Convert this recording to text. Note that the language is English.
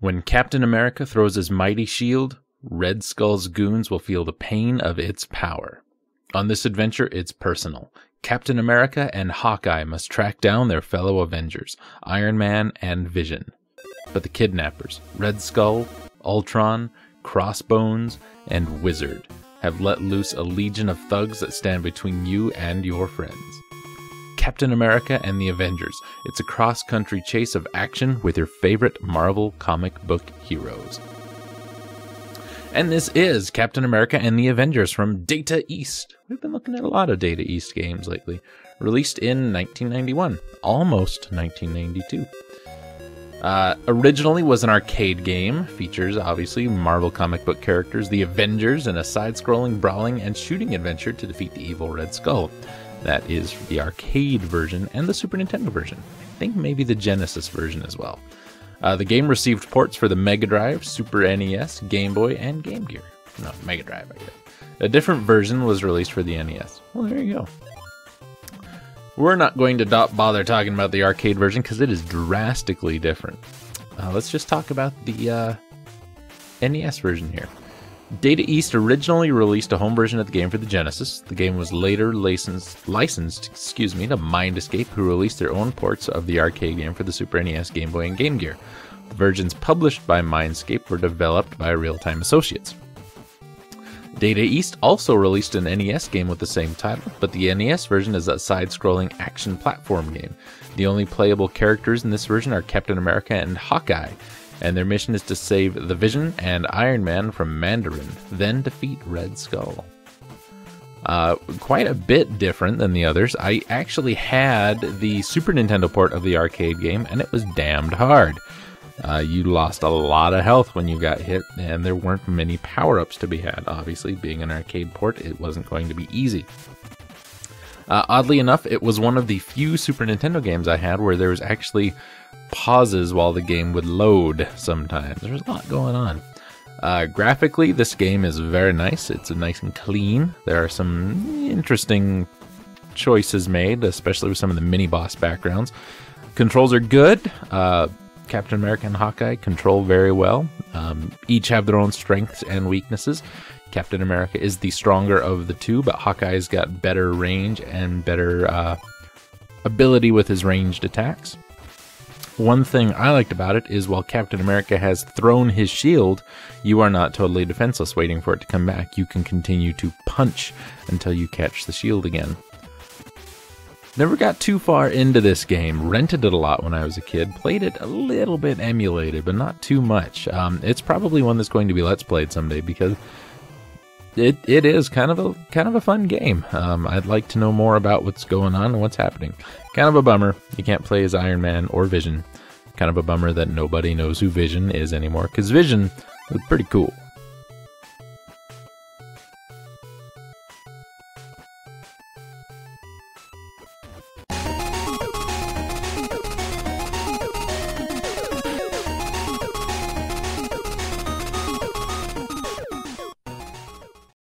When Captain America throws his mighty shield, Red Skull's goons will feel the pain of its power. On this adventure, it's personal. Captain America and Hawkeye must track down their fellow Avengers, Iron Man and Vision. But the kidnappers, Red Skull, Ultron, Crossbones, and Wizard, have let loose a legion of thugs that stand between you and your friends. Captain America and the Avengers. It's a cross-country chase of action with your favorite Marvel comic book heroes. And this is Captain America and the Avengers from Data East. We've been looking at a lot of Data East games lately. Released in 1991, almost 1992. Originally was an arcade game. Features, obviously, Marvel comic book characters, the Avengers, and a side-scrolling, brawling, and shooting adventure to defeat the evil Red Skull. That is the arcade version and the Super Nintendo version. I think maybe the Genesis version as well. The game received ports for the Mega Drive, Super NES, Game Boy, and Game Gear. No, Mega Drive, I guess. A different version was released for the NES. Well, there you go. We're not going to bother talking about the arcade version because it is drastically different. Let's just talk about the NES version here. Data East originally released a home version of the game for the Genesis. The game was later licensed to Mind Escape, who released their own ports of the arcade game for the Super NES, Game Boy, and Game Gear. The versions published by Mindscape were developed by Real Time Associates. Data East also released an NES game with the same title, but the NES version is a side-scrolling action platform game. The only playable characters in this version are Captain America and Hawkeye, and their mission is to save the Vision and Iron Man from Mandarin, then defeat Red Skull. Quite a bit different than the others. I actually had the Super Nintendo port of the arcade game, and it was damned hard. You lost a lot of health when you got hit, and there weren't many power-ups to be had. Obviously, being an arcade port, it wasn't going to be easy. Oddly enough, it was one of the few Super Nintendo games I had where there was actually pauses while the game would load sometimes. There's a lot going on. Graphically, this game is very nice. It's nice and clean. There are some interesting choices made, especially with some of the mini-boss backgrounds. Controls are good. Captain America and Hawkeye control very well. Each have their own strengths and weaknesses. Captain America is the stronger of the two, but Hawkeye's got better range and better ability with his ranged attacks. One thing I liked about it is while Captain America has thrown his shield, you are not totally defenseless waiting for it to come back. You can continue to punch until you catch the shield again. Never got too far into this game. Rented it a lot when I was a kid. Played it a little bit emulated, but not too much. It's probably one that's going to be Let's Played someday because it is kind of a fun game. I'd like to know more about what's going on and what's happening. Kind of a bummer you can't play as Iron Man or Vision. Kind of a bummer that nobody knows who Vision is anymore, because Vision was pretty cool.